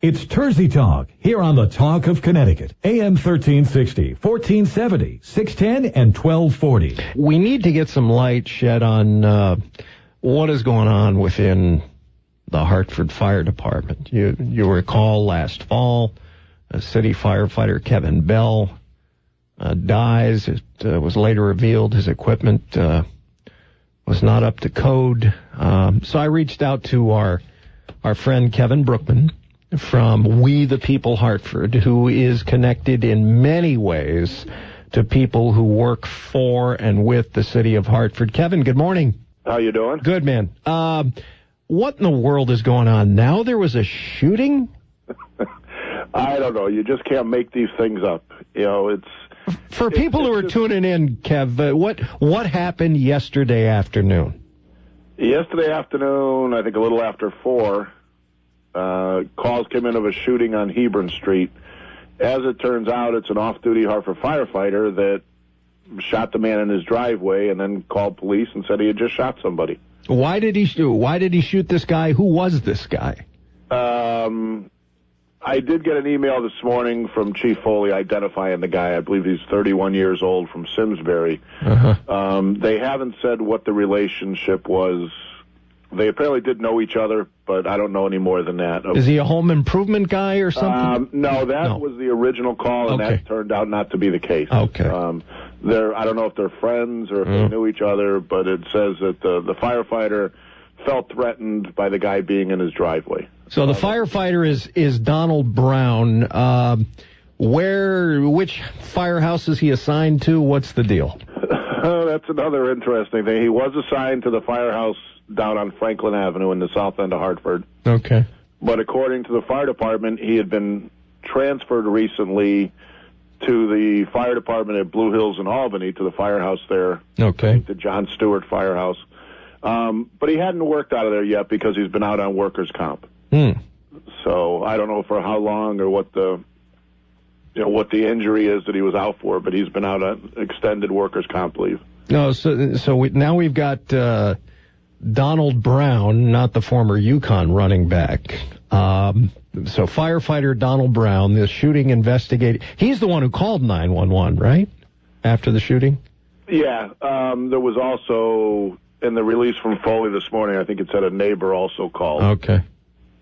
It's TERZITALK here on the Talk of Connecticut, AM 1360, 1470, 610, and 1240. We need to get some light shed on what is going on within the Hartford Fire Department. You recall last fall, city firefighter Kevin Bell dies. It was later revealed his equipment was not up to code. So I reached out to our friend Kevin Brookman from We the People Hartford, who is connected in many ways to people who work for and with the city of Hartford. Kevin, good morning. How you doing? Good, man. What in the world is going on? Now there was a shooting? I don't know. You just can't make these things up. You know, For people who are tuning in, Kev, what happened yesterday afternoon? Yesterday afternoon, I think a little after 4, calls came in of a shooting on Hebron Street. As it turns out, it's an off-duty Hartford firefighter that shot the man in his driveway and then called police and said he had just shot somebody. Why did he shoot this guy? Who was this guy? I did get an email this morning from Chief Foley identifying the guy. I believe he's 31 years old from Simsbury. Uh-huh. They haven't said what the relationship was. They apparently did know each other, but I don't know any more than that. Is he a home improvement guy or something? No, that was the original call, and that turned out not to be the case. Okay. I don't know if they're friends or if they knew each other, but it says that the firefighter felt threatened by the guy being in his driveway. So the firefighter is Donald Brown. Which firehouse is he assigned to? What's the deal? That's another interesting thing. He was assigned to the firehouse down on Franklin Avenue in the south end of Hartford. Okay. But according to the fire department, he had been transferred recently to the fire department at Blue Hills in Albany, to the firehouse there. Okay. The John Stewart Firehouse. But he hadn't worked out of there yet because he's been out on workers' comp. So I don't know for how long or what the injury is that he was out for, but he's been out on extended workers' comp leave. No, now we've got Donald Brown, not the former Yukon running back. So firefighter Donald Brown, the shooting investigator, he's the one who called 911, right? After the shooting? Yeah. There was also, in the release from Foley this morning, I think it said a neighbor also called. Okay.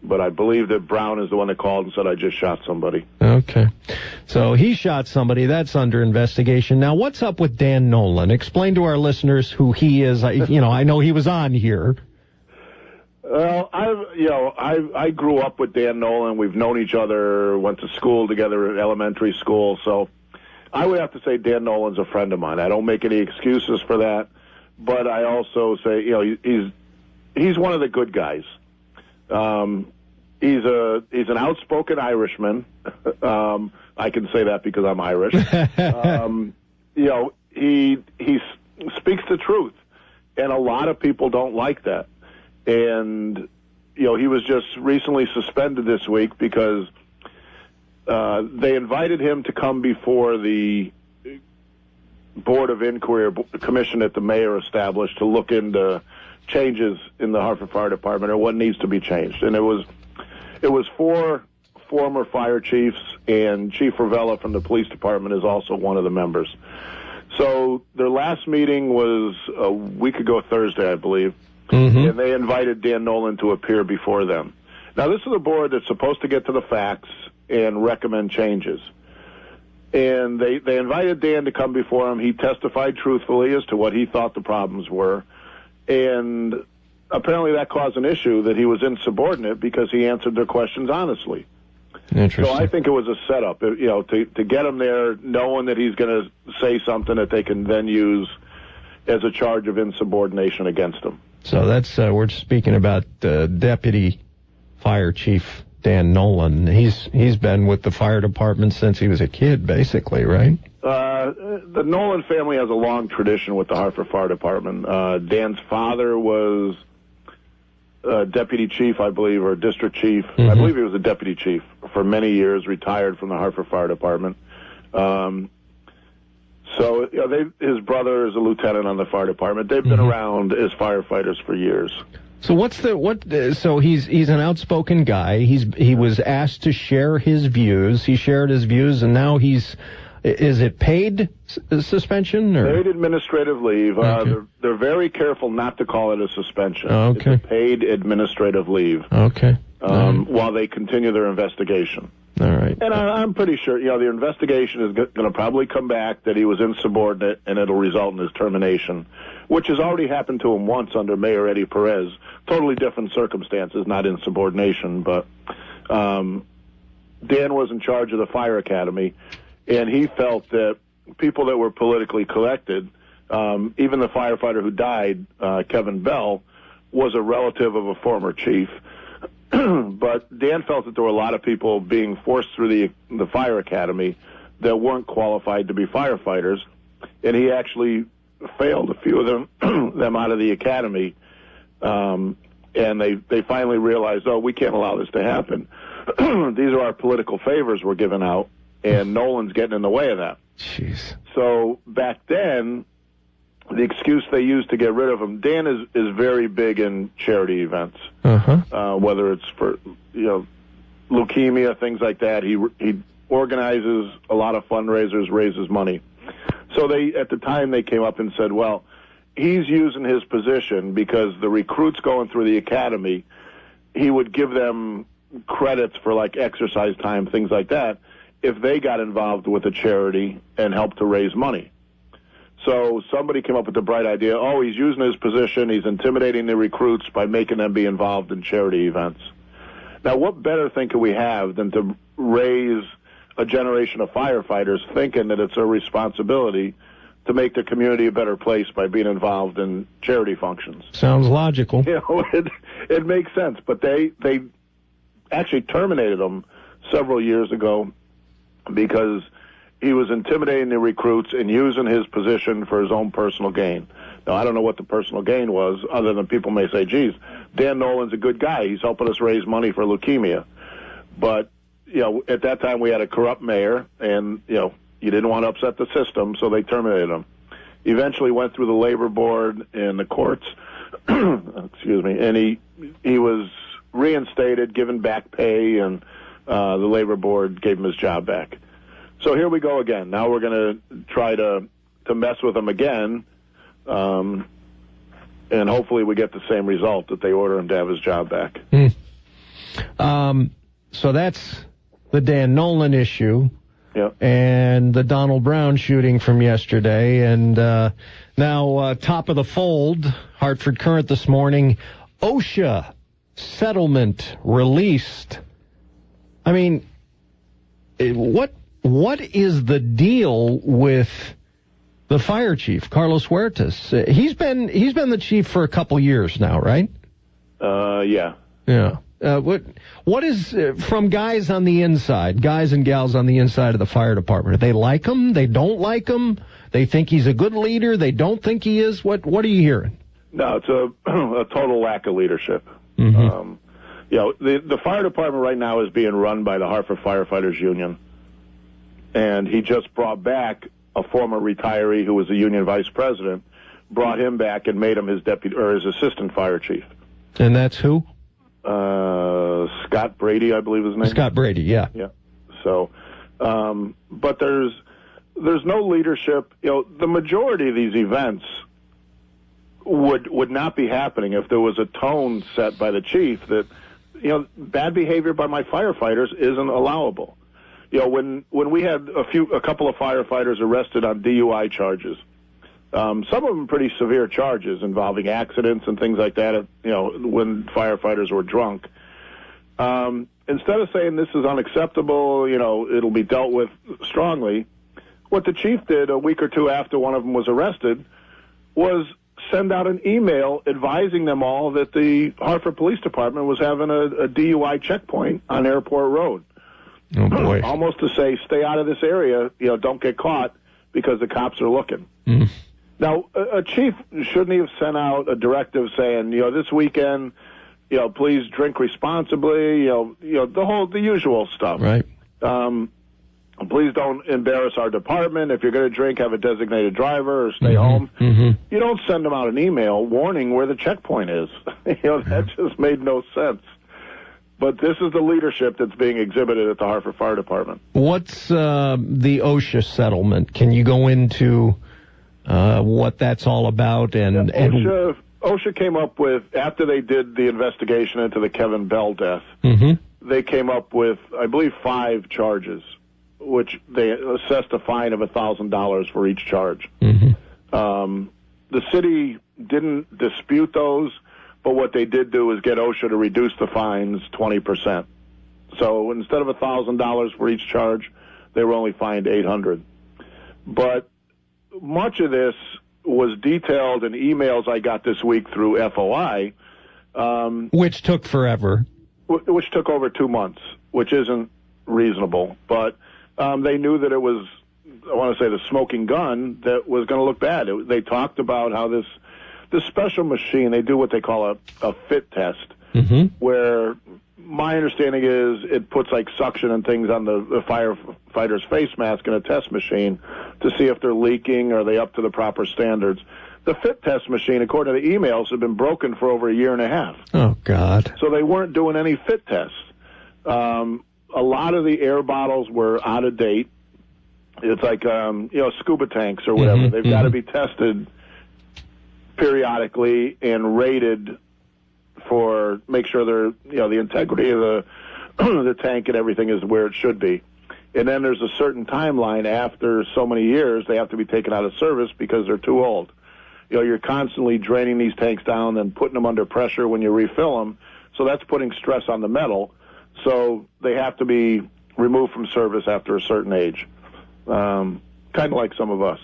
But I believe that Brown is the one that called and said, I just shot somebody. Okay. So he shot somebody. That's under investigation. Now, what's up with Dan Nolan? Explain to our listeners who he is. I know he was on here. Well, I grew up with Dan Nolan. We've known each other, went to school together at elementary school. So I would have to say Dan Nolan's a friend of mine. I don't make any excuses for that. But I also say, he's one of the good guys. He's an outspoken Irishman. I can say that because I'm Irish. He speaks the truth, and a lot of people don't like that. And he was just recently suspended this week because they invited him to come before the Board of Inquiry commission that the mayor established to look into changes in the Hartford Fire Department or what needs to be changed. And it was 4 former fire chiefs, and Chief Ravella from the police department is also one of the members. So their last meeting was a week ago Thursday, I believe, and they invited Dan Nolan to appear before them. Now, this is a board that's supposed to get to the facts and recommend changes. And they invited Dan to come before him. He testified truthfully as to what he thought the problems were. And apparently that caused an issue that he was insubordinate because he answered their questions honestly. Interesting. So I think it was a setup, to get him there knowing that he's going to say something that they can then use as a charge of insubordination against him. So that's, we're speaking about Deputy Fire Chief Dan Nolan. He's been with the fire department since he was a kid, basically, right? The Nolan family has a long tradition with the Hartford Fire Department. Dan's father was deputy chief, I believe, or district chief. I believe he was a deputy chief for many years, retired from the Hartford Fire Department. So his brother is a lieutenant on the fire department. They've been around as firefighters for years. So so he's an outspoken guy. He was asked to share his views. He shared his views, and now is it paid suspension or paid administrative leave? Okay. They're very careful not to call it a suspension. Okay. It's a paid administrative leave. Okay. While they continue their investigation. All right. And I'm pretty sure, the investigation is going to probably come back that he was insubordinate, and it'll result in his termination, which has already happened to him once under Mayor Eddie Perez. Totally different circumstances, not insubordination, but Dan was in charge of the fire academy, and he felt that people that were politically connected, even the firefighter who died, Kevin Bell, was a relative of a former chief. But Dan felt that there were a lot of people being forced through the fire academy that weren't qualified to be firefighters, and he actually failed a few of them out of the academy, and they finally realized, we can't allow this to happen. These are our political favors we're giving out, and Nolan's getting in the way of that. Jeez. So back then, the excuse they used to get rid of him, Dan is very big in charity events, whether it's for leukemia, things like that. He organizes a lot of fundraisers, raises money. So at the time they came up and said, well, he's using his position because the recruits going through the academy, he would give them credits for like exercise time, things like that, if they got involved with a charity and helped to raise money. So somebody came up with the bright idea, he's using his position, he's intimidating the recruits by making them be involved in charity events. Now, what better thing could we have than to raise a generation of firefighters thinking that it's a responsibility to make the community a better place by being involved in charity functions? Sounds logical. It makes sense, but they actually terminated him several years ago because he was intimidating the recruits and using his position for his own personal gain. Now, I don't know what the personal gain was, other than people may say, geez, Dan Nolan's a good guy. He's helping us raise money for leukemia. But, at that time we had a corrupt mayor, and, you didn't want to upset the system, so they terminated him. Eventually went through the labor board and the courts, excuse me, and he was reinstated, given back pay, and the labor board gave him his job back. So here we go again. Now we're going to try to mess with him again, and hopefully we get the same result, that they order him to have his job back. So that's the Dan Nolan issue. Yep. And the Donald Brown shooting from yesterday. And now top of the fold, Hartford Courant this morning, OSHA settlement released. I mean, what is the deal with the fire chief, Carlos Huertas? He's been the chief for a couple years now, right? Yeah. Yeah. What is from guys on the inside, guys and gals on the inside of the fire department? They like him? They don't like him? They think he's a good leader? They don't think he is? What are you hearing? No, it's a total lack of leadership. Mm-hmm. The fire department right now is being run by the Hartford Firefighters Union. And he just brought back a former retiree who was the union vice president, brought him back and made him his deputy or his assistant fire chief. And that's who? Scott Brady, I believe his name. Scott Brady, yeah. Yeah. So, but there's no leadership. The majority of these events would not be happening if there was a tone set by the chief that, bad behavior by my firefighters isn't allowable. When we had a couple of firefighters arrested on DUI charges, some of them pretty severe charges involving accidents and things like that, when firefighters were drunk. Instead of saying this is unacceptable, it'll be dealt with strongly, what the chief did a week or two after one of them was arrested was send out an email advising them all that the Hartford Police Department was having a DUI checkpoint on Airport Road. Oh, boy. Almost to say, stay out of this area, don't get caught because the cops are looking. Mm. Now, a chief shouldn't he have sent out a directive saying, this weekend, please drink responsibly, the usual stuff. Right. please don't embarrass our department. If you're going to drink, have a designated driver or stay home. You don't send them out an email warning where the checkpoint is. That just made no sense. But this is the leadership that's being exhibited at the Hartford Fire Department. What's the OSHA settlement? Can you go into what that's all about? And OSHA came up with, after they did the investigation into the Kevin Bell death, they came up with, I believe, 5 charges, which they assessed a fine of $1,000 for each charge. The city didn't dispute those, but what they did do is get OSHA to reduce the fines 20%. So instead of $1,000 for each charge, they were only fined $800. But much of this was detailed in emails I got this week through FOI. Which took forever. Which took over 2 months, which isn't reasonable. But they knew that it was, I want to say, the smoking gun that was going to look bad. They talked about how this special machine, they do what they call a fit test, where my understanding is it puts like suction and things on the firefighter's face mask in a test machine to see if they're leaking or are they up to the proper standards. The fit test machine, according to the emails, had been broken for over 1.5 years. Oh, God. So they weren't doing any fit tests. A lot of the air bottles were out of date. It's like, scuba tanks or whatever. They've got to be tested periodically and rated for make sure they're, the integrity of the tank and everything is where it should be. And then there's a certain timeline after so many years they have to be taken out of service because they're too old. You're constantly draining these tanks down and putting them under pressure when you refill them. So that's putting stress on the metal. So they have to be removed from service after a certain age. Kind of like some of us.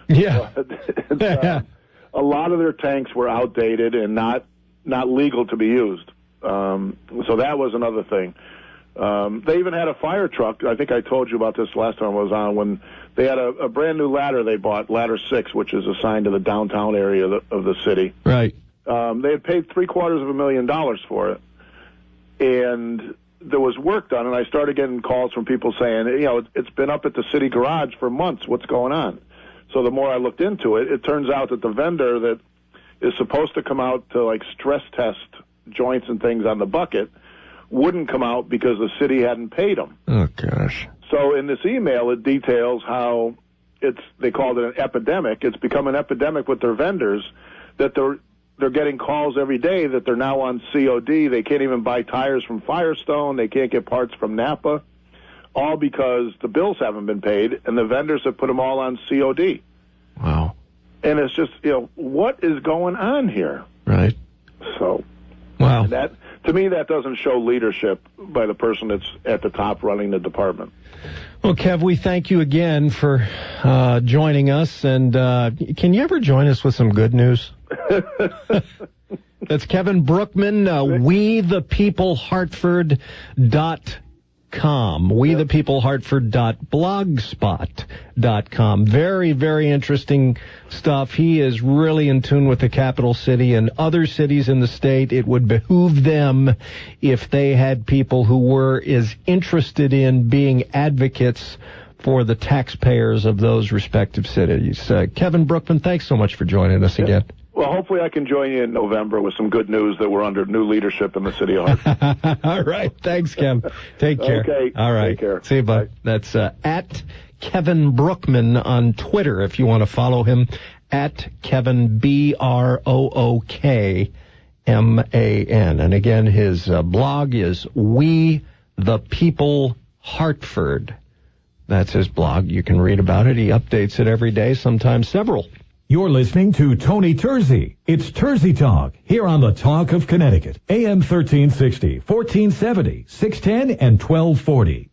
Yeah. A lot of their tanks were outdated and not legal to be used. So that was another thing. They even had a fire truck. I think I told you about this last time I was on, when they had a brand new ladder they bought, Ladder 6, which is assigned to the downtown area of the city. Right. They had paid $750,000 for it. And there was work done, and I started getting calls from people saying, it's been up at the city garage for months. What's going on? So the more I looked into it, it turns out that the vendor that is supposed to come out to like stress test joints and things on the bucket wouldn't come out because the city hadn't paid them. Oh, gosh. So in this email, it details how they called it an epidemic. It's become an epidemic with their vendors that they're getting calls every day that they're now on COD. They can't even buy tires from Firestone. They can't get parts from Napa, all because the bills haven't been paid, and the vendors have put them all on COD. Wow. And it's just, what is going on here? Right. So, wow. To me, that doesn't show leadership by the person that's at the top running the department. Well, Kev, we thank you again for joining us. And can you ever join us with some good news? That's Kevin Brookman, WeThePeopleHartford.com. WeThePeopleHartford.blogspot.com. Very, very interesting stuff. He is really in tune with the capital city and other cities in the state. It would behoove them if they had people who were as interested in being advocates for the taxpayers of those respective cities. Kevin Brookman, thanks so much for joining us again. Well, hopefully I can join you in November with some good news that we're under new leadership in the city of Hartford. All right. Thanks, Kev. Take care. Okay. All right. Take care. See you, bud. Bye. That's at Kevin Brookman on Twitter if you want to follow him, at Kevin, BROOKMAN. And again, his blog is We the People Hartford. That's his blog. You can read about it. He updates it every day, sometimes several. You're listening to Tony Terzi. It's Terzi Talk, here on the Talk of Connecticut. AM 1360, 1470, 610, and 1240.